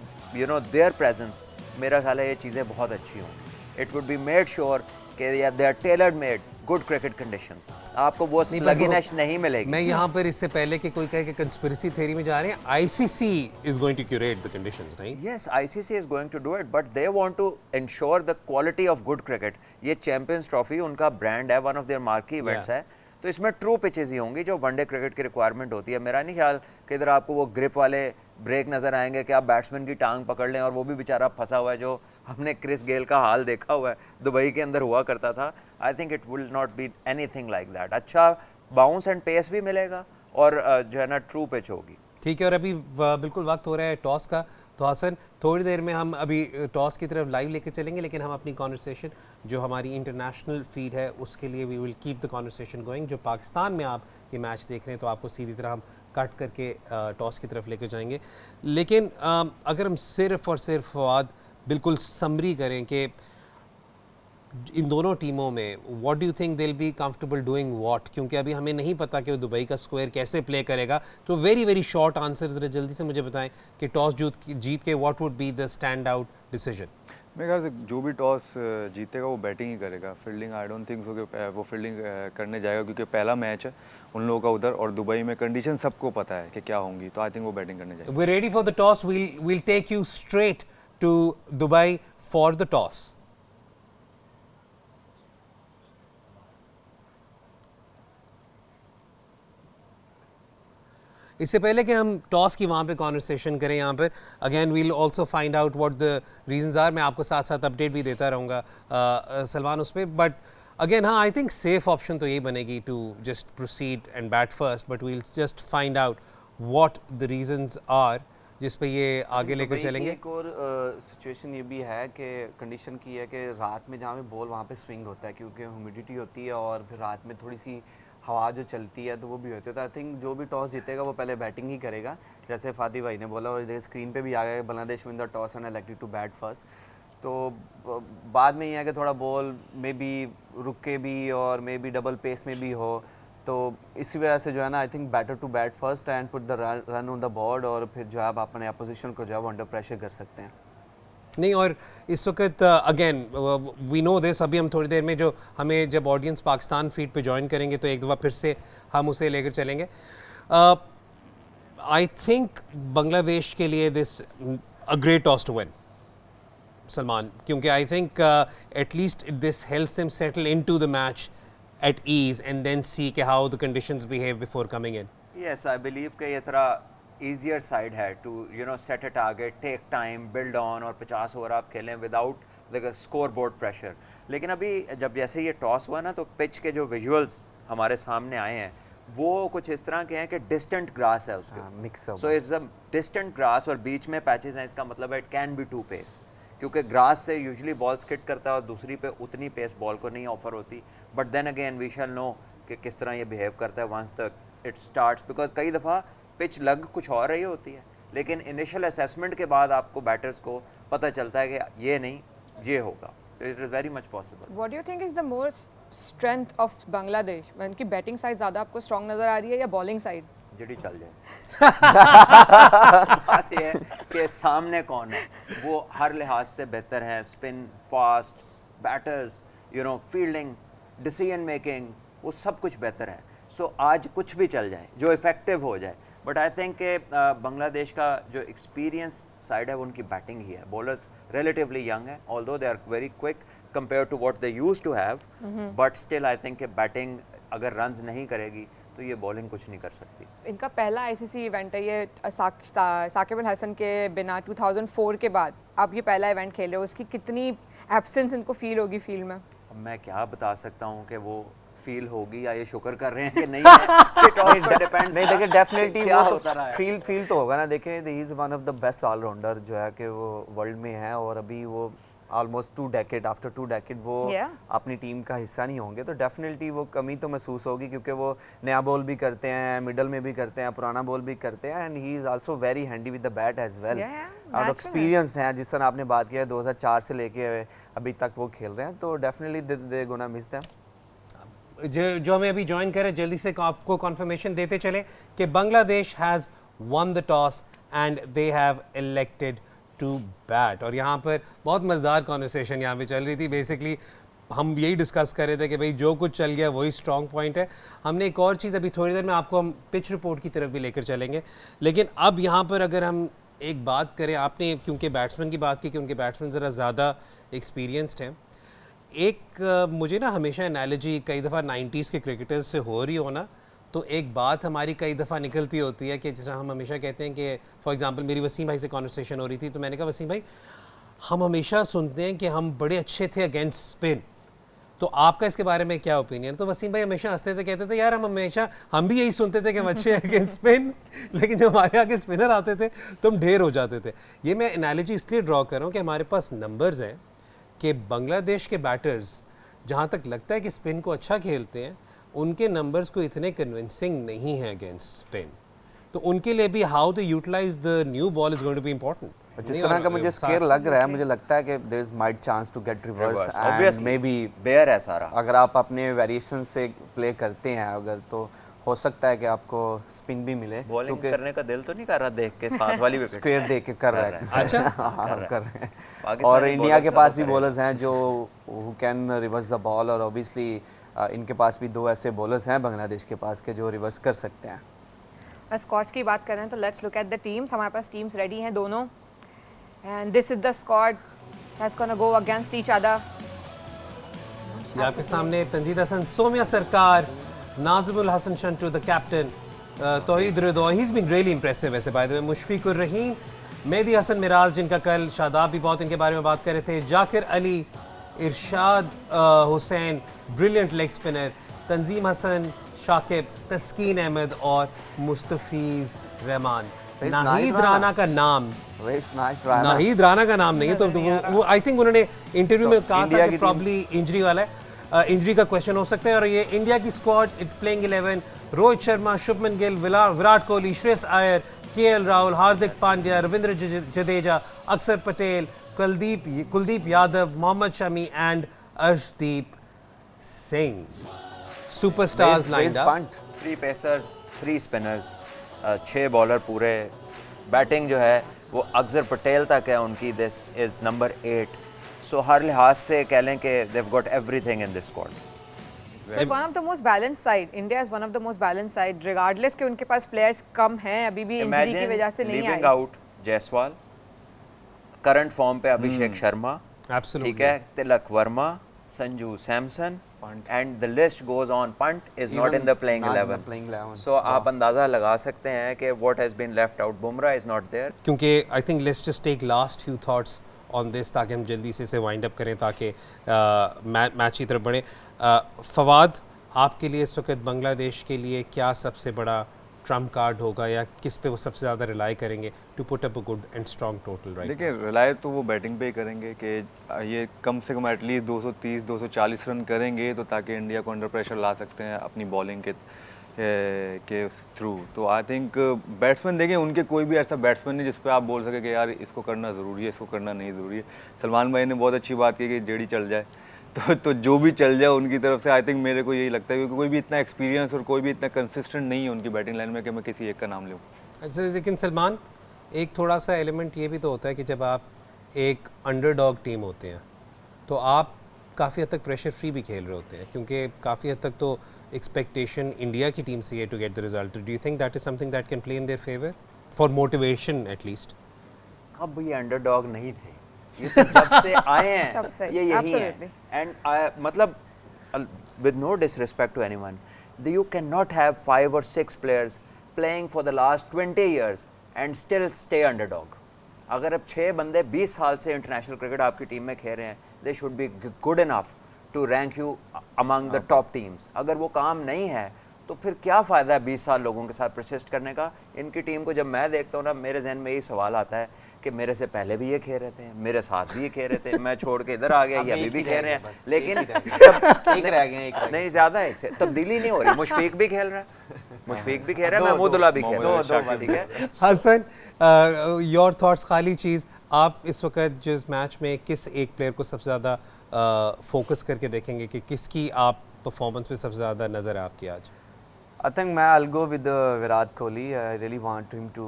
their presence, मेरा ख्याल है ये चीज़ें बहुत अच्छी होंगी। It would be made sure कि they are tailored made good cricket conditions, आपको वो स्लगिनेस नहीं मिलेगी। मैं यहाँ पर इससे पहले कि कोई कहे कि कंस्पिरेसी थ्योरी में जा रहे हैं, ICC is going to curate the conditions, right? Yes, ICC is going to do it, but they want to ensure the quality of good cricket. ये चैंपियंस ट्रॉफी उनका ब्रांड है, one of their marquee events है, तो इसमें true pitches ही होंगी जो one day cricket की requirement होती है। मेरा नहीं ख्याल कि इधर आपको वो ग्रिप वाले ब्रेक नज़र आएंगे कि आप बैट्समैन की टांग पकड़ लें, और वो भी बेचारा फंसा हुआ है, जो हमने क्रिस गेल का हाल देखा हुआ है, दुबई के अंदर हुआ करता था। I think it will not be anything like that. अच्छा बाउंस एंड पेस भी मिलेगा और जो है ना ट्रू पिच होगी। ठीक है, और अभी बिल्कुल वक्त हो रहा है टॉस का, तो हसन थोड़ी देर में हम अभी टॉस की तरफ लाइव लेके चलेंगे, लेकिन हम अपनी कॉन्वर्सेशन जो हमारी इंटरनेशनल फीड है उसके लिए we will keep the conversation going. जो पाकिस्तान में आप ये मैच देख रहे हैं तो आपको सीधी तरह हम कट करके टॉस की तरफ लेके जाएंगे। लेकिन अगर हम सिर्फ और सिर्फ फवाद बिल्कुल समरी करें कि इन दोनों टीमों में what do you think they will be comfortable doing what, क्योंकि अभी हमें नहीं पता कि वो दुबई का स्क्वायर कैसे प्ले करेगा। तो वेरी वेरी शॉर्ट आंसर ज़रा जल्दी से मुझे बताएं कि टॉस जीत के what would be the stand out decision. मेरे ख्याल से जो भी टॉस जीतेगा वो बैटिंग ही करेगा। Fielding I don't think so कि वो फील्डिंग करने जाएगा, क्योंकि पहला मैच है उन लोगों का उधर, और दुबई में कंडीशन सबको पता है कि क्या होंगी, तो आई थिंक वो बैटिंग करने जाएगा। We ready for the toss, we'll take you straight to Dubai for the toss. इससे पहले कि हम टॉस की वहाँ पे कॉन्वर्सेशन करें, यहाँ पर again we'll also find out what the reasons are. मैं आपको साथ साथ अपडेट भी देता रहूँगा सलमान उस पर। बट अगेन हाँ, आई थिंक सेफ ऑप्शन तो यही बनेगी to just proceed and bat first, but we'll just find out what the reasons are जिस पे ये आगे लेकर चलेंगे। एक और सिचुएशन ये भी है कि कंडीशन की है कि रात में जहाँ पे बॉल वहाँ पे स्विंग होता है, क्योंकि ह्यूमिडिटी होती है और फिर रात में थोड़ी सी हवा जो चलती है तो वो भी होती है। तो आई थिंक जो भी टॉस जीतेगा वो पहले बैटिंग ही करेगा, जैसे फादी भाई ने बोला, और इधर स्क्रीन पे भी आ गया Bangladesh win the toss and elected to bat first. तो बाद में ये है कि थोड़ा बॉल मे बी रुक के भी और मे बी डबल पेस में भी हो, तो इसी वजह से जो है ना I think better to bat first and put the run on the board, और फिर जो है आप अपने अपोजिशन को जो है वो अंडर प्रेशर कर सकते हैं। नहीं, और इस वक्त अगेन वी नो दिस, अभी हम थोड़ी देर में जो हमें जब ऑडियंस पाकिस्तान फीड पे ज्वाइन करेंगे तो एक दफ़ा फिर से हम उसे लेकर चलेंगे। आई थिंक बांग्लादेश के लिए this a great toss to win Salman, क्योंकि I think at least this helps him settle into the match at ease and then see how the conditions behave before coming in. Yes, I believe कि ये थोड़ा easier side है to set a target, take time, build on, और 50 over आप खेलें without the scoreboard pressure. लेकिन अभी जब जैसे ये टॉस हुआ ना, तो पिच के जो विजुअल्स हमारे सामने आए हैं वो कुछ इस तरह के हैं कि डिस्टेंट ग्रास है उसके, mix up, so it's a distant grass और बीच में पैचेस हैं, इसका मतलब है it can be two pace, क्योंकि ग्रास से यूजुअली बॉल स्किट करता है और दूसरी पे उतनी पेस बॉल को नहीं ऑफर होती, but then again we shall know कि किस तरह ये बिहेव करता है वंस तक इट स्टार्ट्स, बिकॉज कई दफ़ा पिच लग कुछ और रही होती है, लेकिन इनिशियल असेसमेंट के बाद आपको बैटर्स को पता चलता है कि ये नहीं ये होगा, तो it is very much possible. What do you think is the most strength of Bangladesh? उनकी बैटिंग साइड ज़्यादा आपको स्ट्रॉन्ग नज़र आ रही है या बॉलिंग साइड? जड़ी चल जाए बात ये है कि सामने कौन है, वो हर लिहाज से बेहतर है, spin fast, batters, fielding, decision making, वो सब कुछ बेहतर है। सो आज कुछ भी चल जाए जो इफ़ेक्टिव हो जाए, बट आई थिंक कि बांग्लादेश का जो एक्सपीरियंस साइड है वो उनकी बैटिंग ही है। बॉलर्स रिलेटिवली यंग है, although they are very quick compare to what they used to have, but still I think कि बैटिंग अगर रन्स नहीं करेगी तो ये बॉलिंग कुछ नहीं कर सकती। इनका पहला आईसीसी इवेंट है ये, साकिब अल हसन के बिना 2004 के बाद आप ये पहला इवेंट खेल रहे हो, उसकी कितनी एब्सेंस इनको फील होगी फील्ड में? अब मैं क्या बता सकता हूँ कि वो फील होगी या ये शुक्र कर रहे हैं कि नहीं है। It also depends नहीं देखिए डेफिनेटली क्या वो होता रहा है। तो फील तो होगा ना। देखिए he is one of the best all rounder जो है कि वो वर्ल्ड में है, और अभी वो ऑलमोस्ट 2 डेकेड आफ्टर 2 डेकेड वो अपनी टीम का हिस्सा नहीं होंगे, तो डेफिनेटली वो कमी तो महसूस होगी, क्योंकि वो नया बॉल भी करते हैं, मिडल में भी करते हैं, पुराना बॉल भी करते हैं, and he is also very handy with the bat as well, और एक्सपीरियंस्ड हैं, जिस तरह आपने बात किया 2004 से लेके अभी तक वो खेल रहे हैं, तो definitely they gonna miss them. जो हमें अभी ज्वाइन करें जल्दी से आपको कॉन्फर्मेशन देते चले कि Bangladesh has won the toss and they have elected to bat. और यहाँ पर बहुत मज़ेदार कॉन्वर्सेशन यहाँ पे चल रही थी। बेसिकली हम यही डिस्कस कर रहे थे कि भाई जो कुछ चल गया वही स्ट्रॉन्ग पॉइंट है। हमने एक और चीज़ अभी थोड़ी देर में आपको हम पिच रिपोर्ट की तरफ भी लेकर चलेंगे, लेकिन अब यहाँ पर अगर हम एक बात करें, आपने क्योंकि बैट्समैन की बात की कि उनके बैट्समैन ज़रा ज़्यादा एक्सपीरियंस्ड हैं, एक मुझे ना हमेशा एनालॉजी कई दफ़ा 90s के क्रिकेटर्स से हो रही हो ना, तो एक बात हमारी कई दफ़ा निकलती होती है कि जिस तरह हम हमेशा कहते हैं कि फॉर एग्जांपल मेरी वसीम भाई से कॉन्वर्सेशन हो रही थी, तो मैंने कहा वसीम भाई हम हमेशा सुनते हैं कि हम बड़े अच्छे थे अगेंस्ट स्पिन, तो आपका इसके बारे में क्या ओपिनियन? तो वसीम भाई हमेशा हंसते थे, कहते थे यार हम भी यही सुनते थे कि हम अच्छे हैं अगेंस्ट स्पिन, लेकिन जब हमारे आगे स्पिनर आते थे तो हम ढेर हो जाते थे। ये मैं एनालॉजी इसलिए ड्रॉ कर रहा हूँ कि हमारे पास नंबर्स हैं कि बांग्लादेश के बैटर्स जहाँ तक लगता है कि स्पिन को अच्छा खेलते हैं, उनके नंबर्स को इतने कन्विंसिंग नहीं है अगेंस्ट स्पिन, तो उनके लिए भी how to utilise the new ball is going to be important. जिस तरह का मुझे स्केयर लग रहा है, मुझे लगता है कि there is might chance to get reverse and may be bare है सारा। अगर आप अपने वेरिएशन से प्ले करते हैं अगर, तो हो सकता है कि आपको स्पिन भी मिले। बॉलिंग करने का दिल तो नहीं कर रहा देख के साथ वाली विकेट स्क्वायर देख के कर रहा है। अच्छा कर रहे हैं। और इंडिया के पास भी बॉलर्स हैं जो who can reverse the ball, और ऑब्वियसली इनके पास भी 2 ऐसे बॉलर्स हैं बांग्लादेश के पास के जो रिवर्स कर सकते हैं। स्क्वाड्स की बात करें तो let's look at the teams. हमारे पास टीम्स रेडी हैं दोनों, and this is the squad that's gonna go against each other. ये आपके सामने Tanzid Hasan, Soumya Sarkar, Najmul Hasan Shanto the captain, Towhid Hridoy, he is been really impressive वैसे by the way, Mushfiqur Rahim, Mehidy Hasan Miraz जिनका कल शादाब भी बहुत इनके बारे में बात कर रहे थे, जाकिर अली, इरशाद हुसैन ब्रिलियंट लेग स्पिनर, तंजीम हसन, शाकिब, तस्कीन अहमद और मुस्तफीज़ रहमान। नाहिद राना का नाम नाहिद राना का नाम नहीं है, तो वो आई थिंक उन्होंने इंटरव्यू में कहा था कि प्रॉब्ली इंजरी वाला है, इंजरी का क्वेश्चन हो सकता है। और ये इंडिया की squad playing 11 Rohit Sharma, Shubman Gill, Virat Kohli, Shreyas Iyer, KL Rahul, Hardik Pandya, Ravindra Jadeja, Axar Patel, Kuldeep Yadav, Mohammad Shami and Arshdeep Singh. Superstars lined up. punt. 3 pacers 3 spinners 6 bowler पूरे बैटिंग जो है वो अक्सर पटेल तक है उनकी दिस इज़ नंबर 8 सो हर लिहाज से कह लें कि they've got everything in this squad. It's one of the most balanced side. India is one of the most balanced side. Regardless कि उनके पास players कम हैं, अभी भी इंजरी की वजह से नहीं leaving आए. out जायसवाल, करंट फॉर्म पे अभिषेक शर्मा, Absolutely. ठीक है, Tilak Varma, Sanju Samson, and the list goes on. Punt is not in the playing not in the 11. playing 11. So आप अंदाज़ा लगा सकते हैं कि what has been left out. Bumrah is not there. क्योंकि I think let's just take last few thoughts on this ताकि हम जल्दी से इसे वाइंड अप करें ताकि मैच की तरफ बढ़े. फवाद, आपके लिए इस वक्त बांग्लादेश के लिए क्या सबसे बड़ा ट्रम्प कार्ड होगा या किस पे वो सबसे ज़्यादा रिलाई करेंगे to put up a good and strong total right? देखिए रिलाय तो वो बैटिंग पे ही करेंगे कि ये कम से कम एटलीस्ट 230 240 रन करेंगे तो ताकि इंडिया को अंडर प्रेशर ला सकते हैं अपनी बॉलिंग के थ्रू. तो आई थिंक बैट्समैन देखें उनके कोई भी ऐसा बैट्समैन नहीं जिस पे आप बोल सके कि यार इसको करना ज़रूरी है, इसको करना नहीं ज़रूरी है. सलमान भाई ने बहुत अच्छी बात की कि जेडी चल जाए तो जो भी चल जाए उनकी तरफ से आई थिंक मेरे को यही लगता है क्योंकि कोई भी इतना एक्सपीरियंस और कोई भी इतना कंसिस्टेंट नहीं है उनकी बैटिंग लाइन में कि मैं किसी एक का नाम लूँ. अच्छा, लेकिन सलमान, एक थोड़ा सा एलिमेंट ये भी तो होता है कि जब आप एक अंडरडॉग टीम होते हैं तो आप काफ़ी हद तक प्रेशर फ्री भी खेल रहे होते हैं क्योंकि काफ़ी हद तक तो एक्सपेक्टेशन इंडिया की टीम से है to get the result. Do you think that is something that can play in their favour for motivation at least? अब ये अंडरडॉग नहीं थे, ये तो जब से आए हैं तब से, ये यही absolutely. है. एंड मतलब with no disrespect to anyone, you cannot have 5 or 6 players playing for the last 20 years and still stay underdog. अगर अब 6 बंदे 20 साल से इंटरनेशनल क्रिकेट आपकी टीम में खेल रहे हैं, they should be good enough to rank you among the top teams. अगर वो काम नहीं है तो फिर क्या फ़ायदा है 20 साल लोगों के साथ परसिस्ट करने का. इनकी टीम को जब मैं देखता हूँ ना, मेरे जहन में यही सवाल आता है कि मेरे से पहले भी ये खेल रहे थे, मेरे साथ भी ये खेल रहे थे, मैं छोड़ के इधर आ गया, ये अभी भी खेल रहे हैं, लेकिन एक रह गए, एक रह गए. नहीं ज़्यादा एक से तब्दीली नहीं हो रही. मुशफीक भी खेल रहा है, मुशफीक भी खेल रहा है, महमूदुल्लाह भी खेल रहा है, ठीक है. Hasan, your thoughts. खाली चीज़, आप इस वक्त जिस मैच में किस एक प्लेयर को सबसे ज़्यादा फोकस करके देखेंगे कि किसकी आप परफॉर्मेंस में सबसे ज़्यादा नज़र है आपकी आज? I think I'll go with Virat Kohli. I really want him to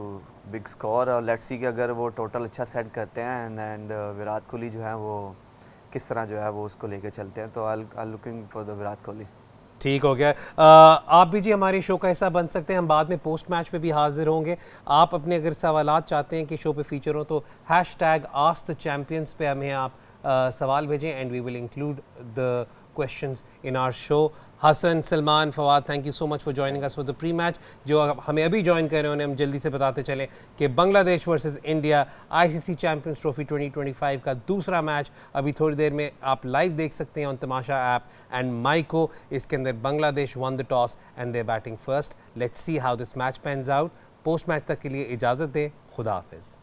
big score और let's see कि अगर वो टोटल अच्छा सेट करते हैं and विराट कोहली जो है वो किस तरह जो है वो उसको लेके चलते हैं. तो I'll looking for the Virat Kohli. ठीक हो गया. आप भी जी हमारे शो का हिस्सा बन सकते हैं. हम बाद में पोस्ट मैच पे भी हाजिर होंगे. आप अपने अगर सवालात चाहते हैं कि शो पे फीचर हो तो #AskTheChampions पे हमें आप सवाल भेजें and we will include the questions in our show. Hassan, Salman, Fawad, thank you so much for joining us for the pre-match. जो हमें अभी ज्वाइन कर रहे हैं उन्हें हम जल्दी से बताते चलें कि Bangladesh versus India ICC champions trophy 2025 का दूसरा मैच अभी थोड़ी देर में आप लाइव देख सकते हैं ऑन तमाशा ऐप एंड माइको. इसके अंदर Bangladesh won the toss and they batting first. Let's see how this match pans out. Post match तक के लिए इजाज़त दें. खुदा हाफिज़.